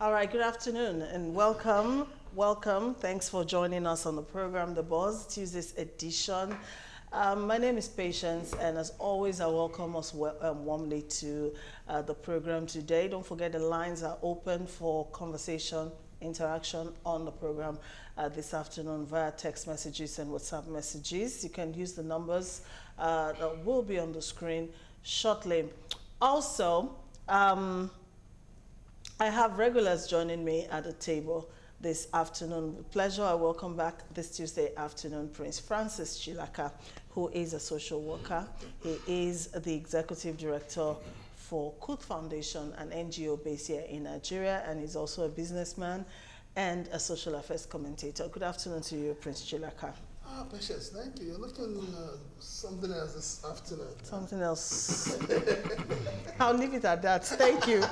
All right, good afternoon and welcome. Welcome. Thanks for joining us on the program, The Buzz, Tuesday's edition. My name is Patience, and as always, I welcome us warmly to the program today. Don't forget the lines are open for conversation, interaction on the program this afternoon via text messages and WhatsApp messages. You can use the numbers that will be on the screen shortly. Also, I have regulars joining me at the table this afternoon. With pleasure, I welcome back this Tuesday afternoon Prince Francis Chilaka, who is a social worker. He is the executive director for Kut Foundation, an NGO based here in Nigeria, and he's also a businessman and a social affairs commentator. Good afternoon to you, Prince Chilaka. Patience, thank you. You're looking something else this afternoon. Something else. I'll leave it at that. Thank you.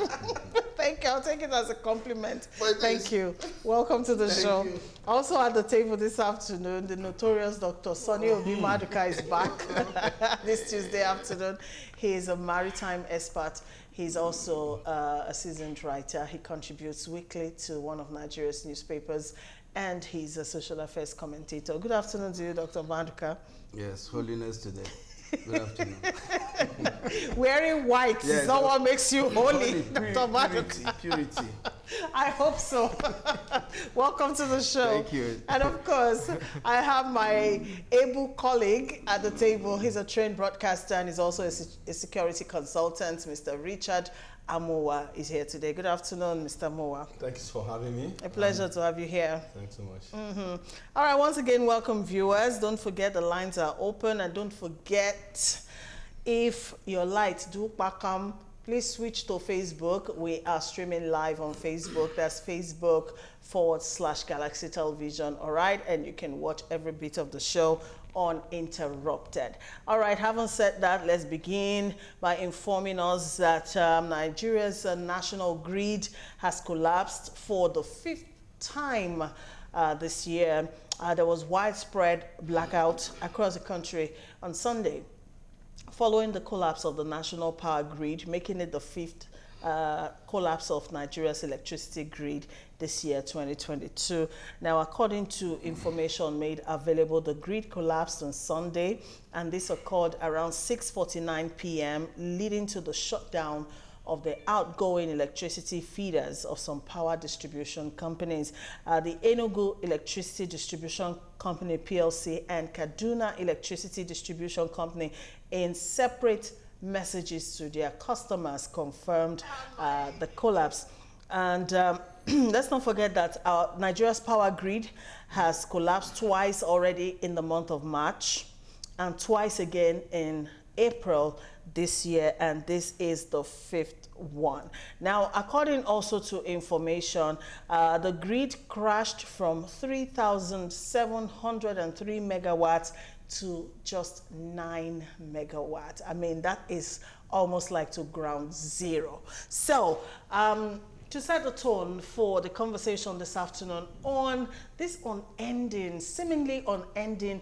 Thank you. I'll take it as a compliment. Thank you. Welcome to the show. You. Also at the table this afternoon, the notorious Dr. Sonny Obi Maduka is back this Tuesday afternoon. He is a maritime expert. He's also a seasoned writer. He contributes weekly to one of Nigeria's newspapers, and he's a social affairs commentator. Good afternoon to you, Dr. Maduka. Yes, holiness today. Good afternoon. Wearing white is not what makes you holy, Dr. Maduka. Purity. I hope so. Welcome to the show. Thank you. And of course, I have my able colleague at the table. He's a trained broadcaster and he's also a security consultant. Mr. Richard Amowa is here today. Good afternoon, Mr. Amowa. Thanks for having me. A pleasure to have you here. Thanks so much. All right, once again, welcome viewers. Don't forget the lines are open, and don't forget, if your lights do come, please switch to Facebook. We are streaming live on Facebook. That's Facebook.com/Galaxy Television. All right, and you can watch every bit of the show uninterrupted. All right, having said that, let's begin by informing us that Nigeria's national grid has collapsed for the 5th time this year. There was widespread blackout across the country on Sunday following the collapse of the national power grid, making it the 5th collapse of Nigeria's electricity grid this year, 2022. Now, according to information made available, the grid collapsed on Sunday, and this occurred around 6:49 p.m., leading to the shutdown of the outgoing electricity feeders of some power distribution companies. The Enugu Electricity Distribution Company PLC and Kaduna Electricity Distribution Company, in separate messages to their customers, confirmed the collapse. And let's not forget that Nigeria's power grid has collapsed twice already in the month of March and twice again in April this year, and this is the 5th one. Now, according also to information, the grid crashed from 3,703 megawatts to just 9 megawatts. I mean, that is almost like to ground zero. So, to set the tone for the conversation this afternoon on this seemingly unending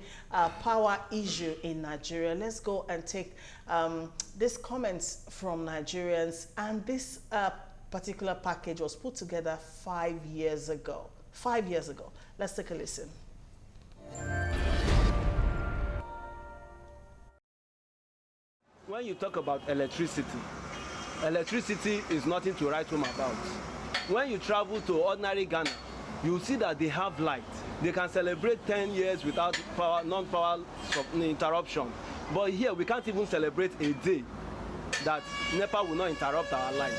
power issue in Nigeria, let's go and take these comments from Nigerians. And this particular package was put together 5 years ago. 5 years ago. Let's take a listen. When you talk about electricity, electricity is nothing to write home about. When you travel to ordinary Ghana, you see that they have light. They can celebrate 10 years without power, non-power interruption. But here, we can't even celebrate a day that NEPA will not interrupt our light.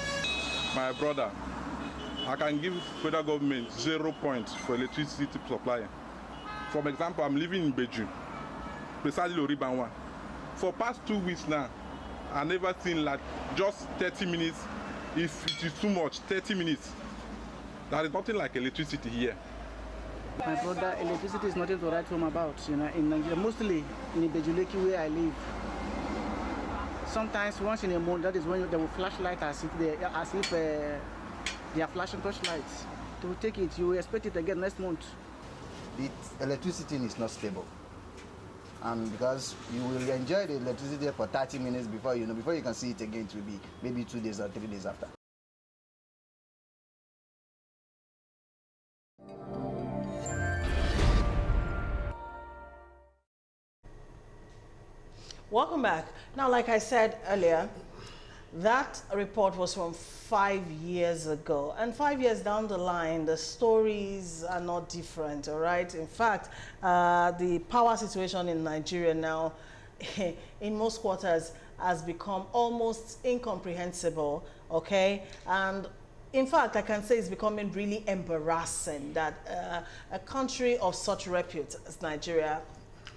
My brother, I can give federal government 0 points for electricity supply. For example, I'm living in Beijing, precisely Loribanwa. For past 2 weeks now, I never seen like just 30 minutes. If it is too much, 30 minutes. There is nothing like electricity here. My brother, electricity is nothing to write home about. You know, in Nigeria, mostly in Ibejuleki where I live. Sometimes once in a month, that is when they will flash light as if they are flashing torchlights. To take it, you will expect it again next month. The electricity is not stable. Because you will enjoy the electricity for 30 minutes before you can see it again. It will be maybe 2 days or 3 days after. Welcome back. Now, like I said earlier, that report was from 5 years ago. And 5 years down the line, the stories are not different, all right? In fact, the power situation in Nigeria now, in most quarters, has become almost incomprehensible, okay? And in fact, I can say it's becoming really embarrassing that a country of such repute as Nigeria,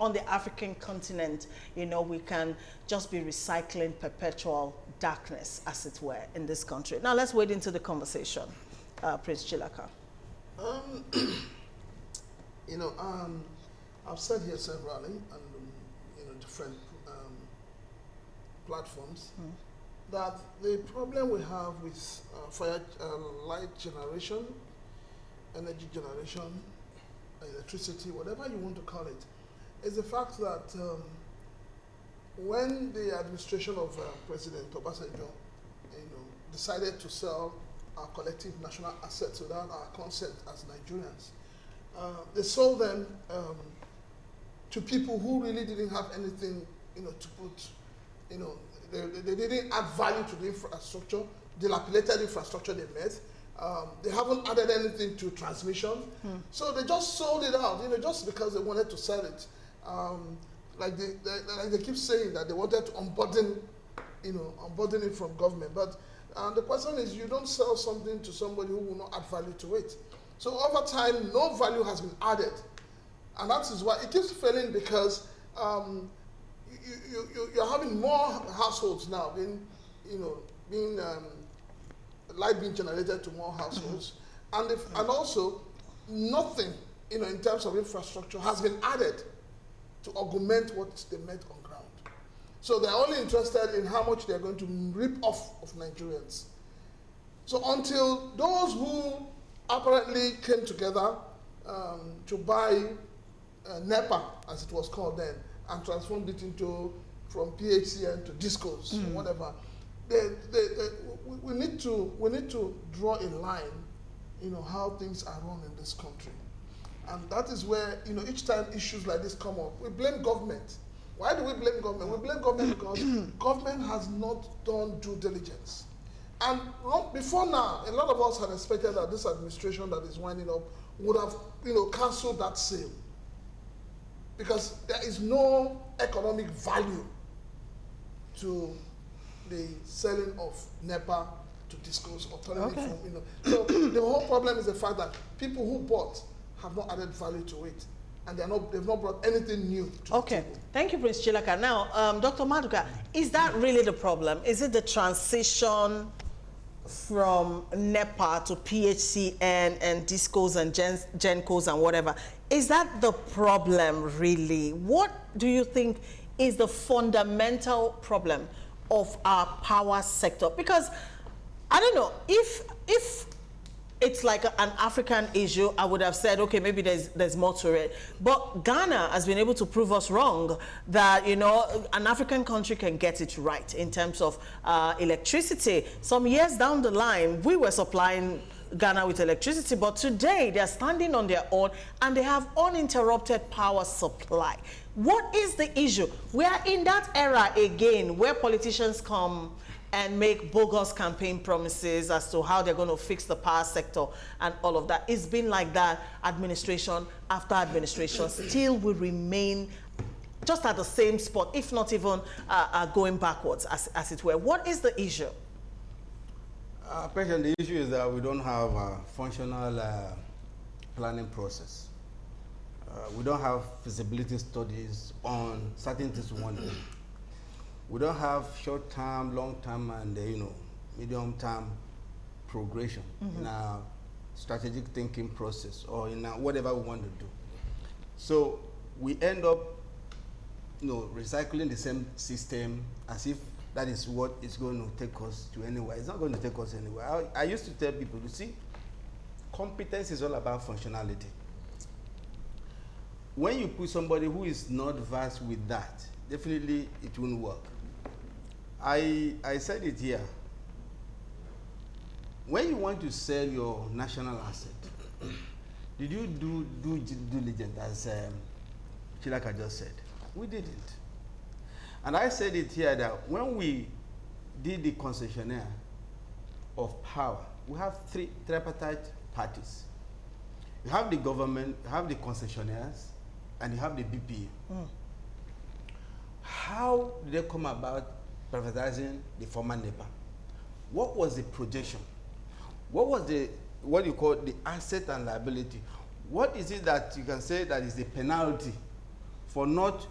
on the African continent, you know, we can just be recycling perpetual darkness, as it were, in this country. Now, let's wade into the conversation. Prince Chilaka. You know, I've said here severally, and you know, different platforms, that the problem we have with light generation, energy generation, electricity, whatever you want to call it, is the fact that when the administration of President Obasanjo, you know, decided to sell our collective national assets without our consent as Nigerians, they sold them to people who really didn't have anything, you know, to put, you know, they didn't add value to the infrastructure, dilapidated infrastructure they made. They haven't added anything to transmission. So they just sold it out, you know, just because they wanted to sell it. Like they keep saying that they wanted to unburden, you know, unburden it from government. But the question is, you don't sell something to somebody who will not add value to it. So over time, no value has been added. And that is why it keeps failing, because you're having more households now being, you know, light being generated to more households, and also nothing, you know, in terms of infrastructure has been added to augment what they met on ground. So they're only interested in how much they're going to rip off of Nigerians. So until those who apparently came together to buy NEPA, as it was called then, and transformed it into, from PHCN to discos, or whatever, we need to draw a line, you know, how things are run in this country. And that is where, you know, each time issues like this come up, we blame government. Why do we blame government? We blame government because government has not done due diligence. And before now, a lot of us had expected that this administration that is winding up would have, you know, cancelled that sale. Because there is no economic value to the selling of NEPA to discos or turning it from, you know. So the whole problem is the fact that people who bought have not added value to it, and they've not brought anything new to the table. Thank you, Prince Chilaka. Now, Dr. Maduka, is that really the problem? Is it the transition from NEPA to PHCN and discos and GenCos and whatever? Is that the problem, really? What do you think is the fundamental problem of our power sector? Because, I don't know, if it's like an African issue, I would have said, okay, maybe there's more to it. But Ghana has been able to prove us wrong that, you know, an African country can get it right in terms of electricity. Some years down the line, we were supplying Ghana with electricity, but today they're standing on their own and they have uninterrupted power supply. What is the issue? We are in that era again where politicians come and make bogus campaign promises as to how they're going to fix the power sector and all of that. It's been like that administration after administration. Still we remain just at the same spot, if not even going backwards, as it were. What is the issue? President, the issue is that we don't have a functional planning process. We don't have feasibility studies on certain things we want to do. We don't have short-term, long-term, and you know, medium-term progression in our strategic thinking process or in our whatever we want to do. So we end up, you know, recycling the same system as if that is what is going to take us to anywhere. It's not going to take us anywhere. I used to tell people, you see, competence is all about functionality. When you put somebody who is not versed with that, definitely it won't work. I said it here. When you want to sell your national asset, did you do due diligence, as Chilaka just said? We didn't. And I said it here that when we did the concessionaire of power, we have three tripartite parties. You have the government, you have the concessionaires, and you have the BPA. How did they come about privatizing the former NEPA? What was the projection? What was the, what you call the asset and liability? What is it that you can say that is the penalty for not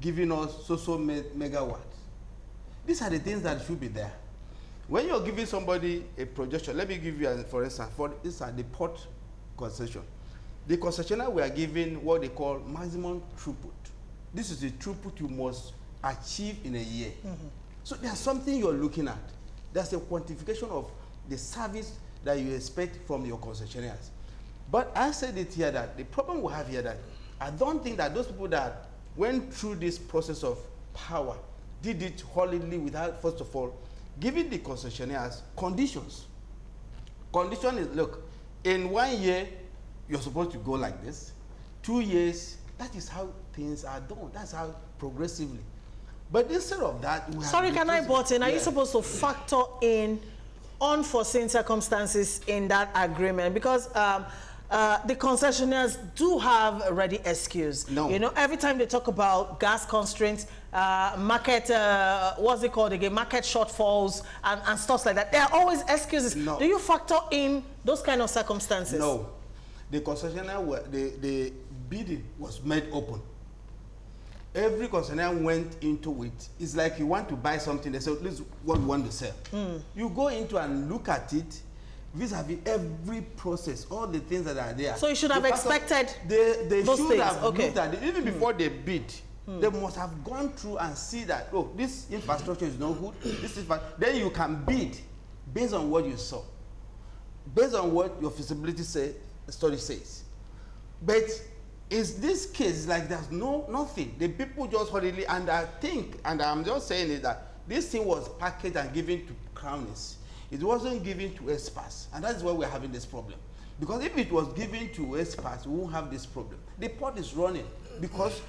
giving us so megawatts? These are the things that should be there. When you're giving somebody a projection, let me give you, for instance, for this are the port concession. The concessionaire we are giving what they call maximum throughput. This is the throughput you must achieve in a year. So there's something you're looking at. There's a quantification of the service that you expect from your concessionaires. But I said it here that the problem we have here that I don't think that those people that went through this process of power did it wholly without, first of all, giving the concessionaires conditions. Condition is, look, in 1 year, you're supposed to go like this. 2 years, that is how things are done. That's how progressively. But instead of that, we have... Sorry, can I butt in? Are you supposed to factor in unforeseen circumstances in that agreement? Because the concessionaires do have a ready excuse. No. You know, every time they talk about gas constraints, market, what's it called again, market shortfalls and stuff like that, there are always excuses. No. Do you factor in those kind of circumstances? No. The concessionaire, the bidding was made open. Every concessionaire went into it. It's like you want to buy something, they say, this is what you want to sell. You go into and look at it, vis-a-vis every process, all the things that are there. So you should have expected they those should things. have Okay. looked at it. Even before they bid, they must have gone through and see that, oh, this infrastructure is no good. This is then you can bid based on what you saw, based on what your feasibility study says. But is this case like there's nothing? The people just hurriedly, and I think, and I'm just saying it, that this thing was packaged and given to crownies. It wasn't given to experts, and that's why we're having this problem. Because if it was given to experts, we won't have this problem. The port is running because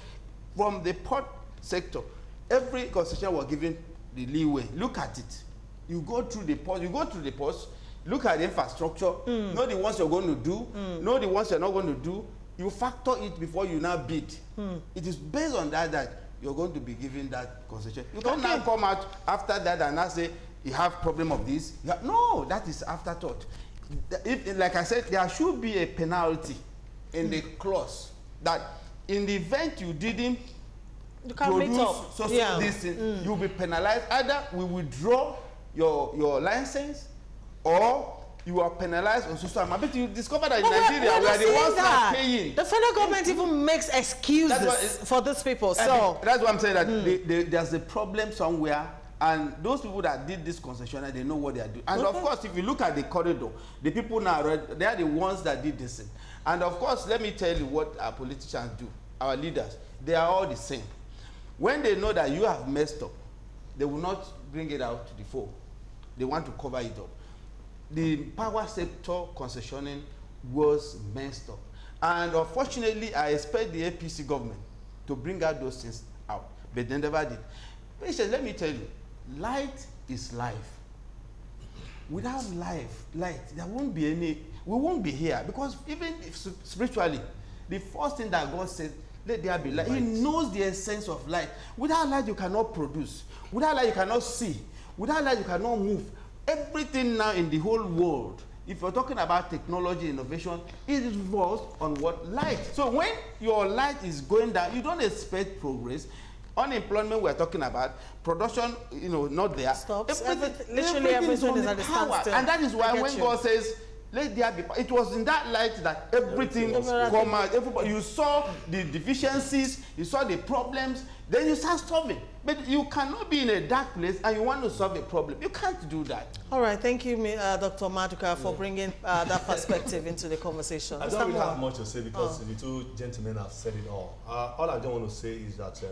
from the port sector, every concession was given the leeway. Look at it. You go through the port, look at the infrastructure, know the ones you're going to do, know the ones you're not going to do. You factor it before you now bid. It is based on that you're going to be given that concession. You can't now come out after that and now say, you have problem of this. No, that is afterthought. If, like I said, there should be a penalty in the clause that in the event you didn't produce this thing, you'll be penalized. Either we withdraw your license or you are penalized on social media. But you discover that in Nigeria, we are the ones that are paying. The federal government even makes excuses for these people. So that's what I'm saying, that there's a problem somewhere. And those people that did this concessionaire, they know what they are doing. And of course, if you look at the corridor, the people now, they are the ones that did this thing. And of course, let me tell you what our politicians do, our leaders. They are all the same. When they know that you have messed up, they will not bring it out to the fore. They want to cover it up. The power sector concessioning was messed up. And unfortunately, I expect the APC government to bring out those things out, but they never did. Patience, let me tell you, light is life. Without light, there won't be any, we won't be here. Because even if spiritually, the first thing that God said, let there be light. He knows the essence of light. Without light, you cannot produce. Without light, you cannot see. Without light, you cannot move. Everything now in the whole world, if you're talking about technology, innovation, it revolves on what? Light. So when your light is going down, you don't expect progress. Unemployment we're talking about, production, not there. Stops. Everything Everything is at the standstill. And that is why when God says, let there be, it was in that light that everything come out. Everybody, you saw the deficiencies, you saw the problems, then you start solving. But you cannot be in a dark place and you want to solve a problem. You can't do that. All right, thank you, Dr. Maduka, for bringing that perspective into the conversation. I don't really have much to say because the two gentlemen have said it all. All I don't want to say is that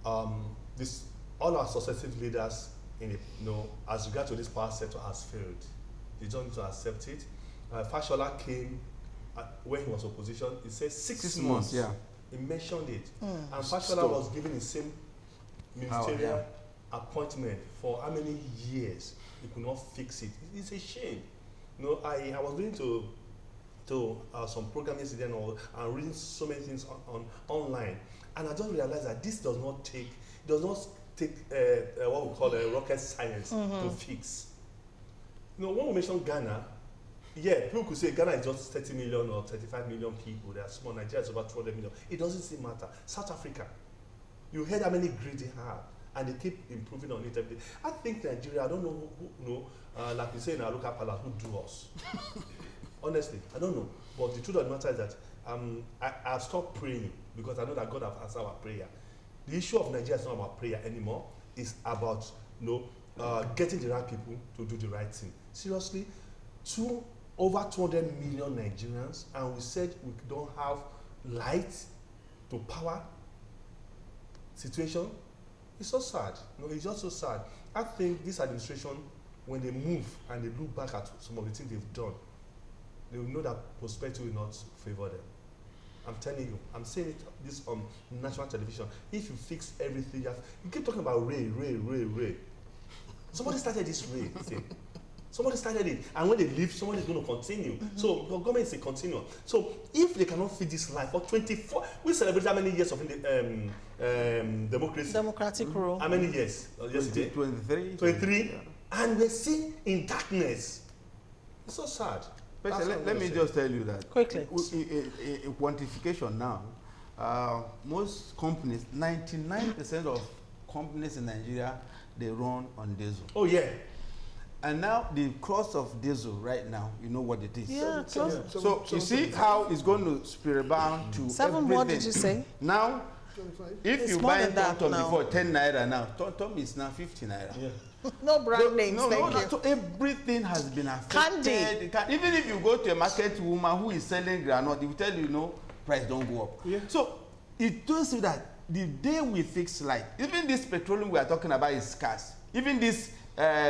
all our successive leaders, as regard to this power sector, has failed. They don't need to accept it. Fashola came when he was opposition. He said 6 months. Yeah. He mentioned it, and Fashola was given the same ministerial appointment for how many years? You could not fix it. It's a shame. You know, I was going to some program yesterday and reading so many things on online, and I just realized that this does not take what we call rocket science to fix. You know, when we mention Ghana, yeah, people could say Ghana is just 30 million or 35 million people. They are small. Nigeria is over 200 million. It doesn't seem matter. South Africa, you heard how many grids they have, and they keep improving on it every day. I think Nigeria, I don't know who like we say in our local palace, who do us. Honestly, I don't know. But the truth of the matter is that I've stopped praying because I know that God has answered our prayer. The issue of Nigeria is not about prayer anymore. It's about getting the right people to do the right thing. Seriously, over 200 million Nigerians, and we said we don't have light to power situation. It's so sad. No, it's just so sad. I think this administration, when they move and they look back at some of the things they've done, they will know that prosperity will not favor them. I'm telling you, I'm saying this on national television. If you fix everything, you keep talking about Ray. Somebody started this Ray thing. Somebody started it, and when they leave, somebody is going to continue. So the government is a continuum. So if they cannot feed this life for 24, we celebrate how many years of democracy? Democratic rule. How many years? Yesterday? 23. 23, Yeah. and we're still in darkness. It's so sad. But let me just tell you that Quickly. In quantification now, most companies, 99% of companies in Nigeria, they run on diesel. Oh yeah. And now the cost of diesel right now, you know what it is. Yeah, So you see how it's going to spiral bound to 7, everything. what did you say? Now, 25. if It's you more buy than that Tom now. before 10 naira now, Tom is now 50 naira. Yeah. No brand names, thank you. So everything has been affected. Candy. Even if you go to a market woman who is selling groundnut, they will tell you, no, price don't go up. Yeah. So it tells you that the day we fix light, even this petroleum we are talking about is scarce. Even this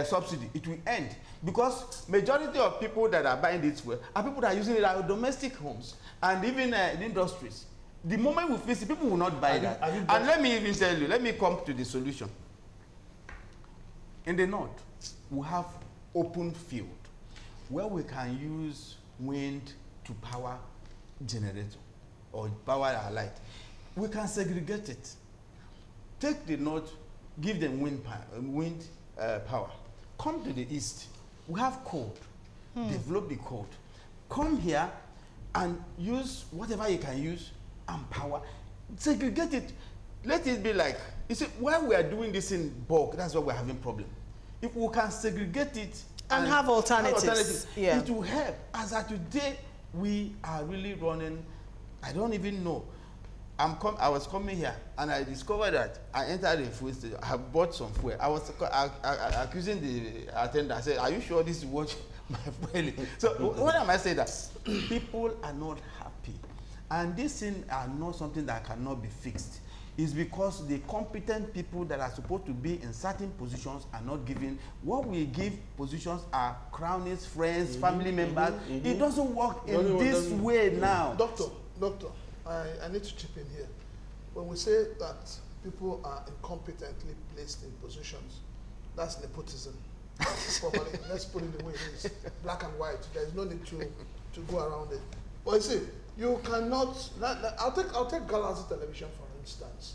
subsidy, it will end. Because majority of people that are buying this fuel are people that are using it at domestic homes and even the industries. The moment we fix it, people will not buy that. And let me even tell you, let me come to the solution. In the north, we have open field where we can use wind to power generator or power our light. We can segregate it. Take the north, give them wind power. Come to the east, we have cold. Develop the cold. Come here and use whatever you can use and power. Segregate it. Let it be like, you see, while we are doing this in bulk, that's why we're having problem. If we can segregate it And have alternatives. Yeah. it will help. As of today, we are really running, I don't even know. I was coming here and I discovered that I entered a fuel station. I bought some fuel. I was accusing the attendant. I said, "Are you sure this is what my fuel is?" So what am I saying? That people are not happy, and these things are not something that cannot be fixed. It's because the competent people that are supposed to be in certain positions are not given. What we give positions are crownies, friends, family members. It doesn't work in this way now. Doctor, I need to chip in here. When we say that people are incompetently placed in positions, that's nepotism. Properly, let's put it the way it is, black and white. There is no need to go around it. But you see, you cannot. I'll take Galaxy Television for instance.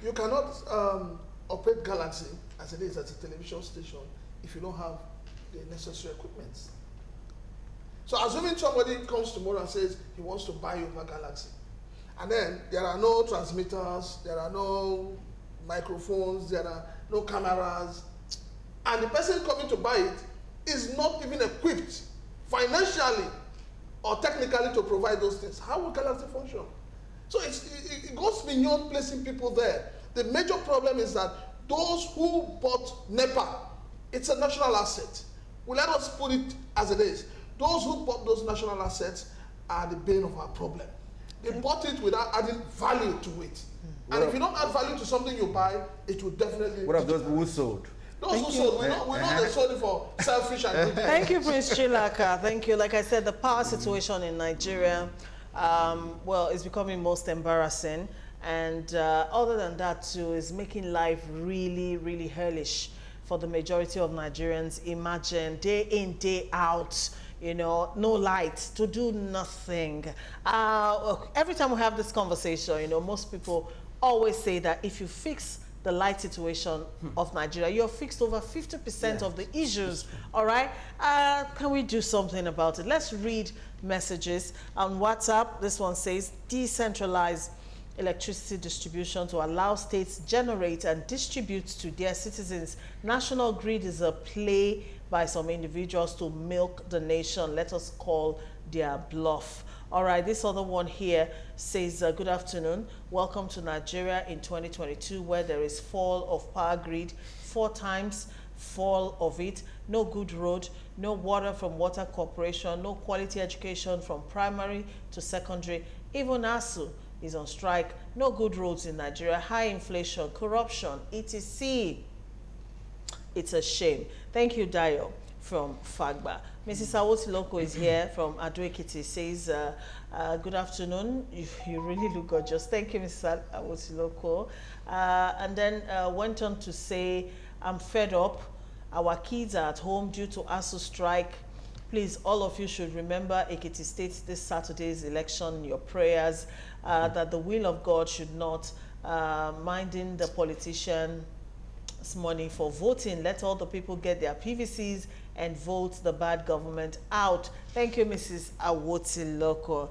You cannot operate Galaxy as it is as a television station if you don't have the necessary equipment. So assuming somebody comes tomorrow and says he wants to buy over Galaxy, and then there are no transmitters, there are no microphones, there are no cameras, and the person coming to buy it is not even equipped financially or technically to provide those things, how will Galaxy function? So it goes beyond placing people there. The major problem is that those who bought NEPA, it's a national asset. Well, let us put it as it is. Those who bought those national assets are the bane of our problem. They bought it without adding value to it. And if you don't add value to something you buy, it will definitely... What have those who sold? Those who sold, we know they sold it for selfish and greedy. Thank you, Prince Chilaka. Thank you. Like I said, the power situation in Nigeria, well, it's becoming most embarrassing. And other than that too, is making life really, really hellish for the majority of Nigerians. Imagine day in, day out, you know, no light, to do nothing. Every time we have this conversation, you know, most people always say that if you fix the light situation of Nigeria, you're fixed over 50% of the issues. All right, can we do something about it? Let's read messages on WhatsApp. This one says, decentralize electricity distribution to allow states generate and distribute to their citizens. National grid is a play by some individuals to milk the nation. Let us call their bluff. All right, this other one here says, good afternoon. Welcome to Nigeria in 2022, where there is fall of power grid, 4 times fall of it, no good road, no water from water corporation, no quality education from primary to secondary. Even ASU is on strike, no good roads in Nigeria, high inflation, corruption, etc. It's a shame. Thank you, Dayo from Fagba. Mrs. Awotiloko is here from Ado-Ekiti, says, good afternoon. You really look gorgeous. Thank you, Mrs. Awotiloko. And then went on to say, I'm fed up. Our kids are at home due to ASU strike. Please, all of you should remember Ekiti State this Saturday's election, your prayers, that the will of God should not minding the politician's money for voting. Let all the people get their PVCs and vote the bad government out. Thank you, Mrs. Awotiloko.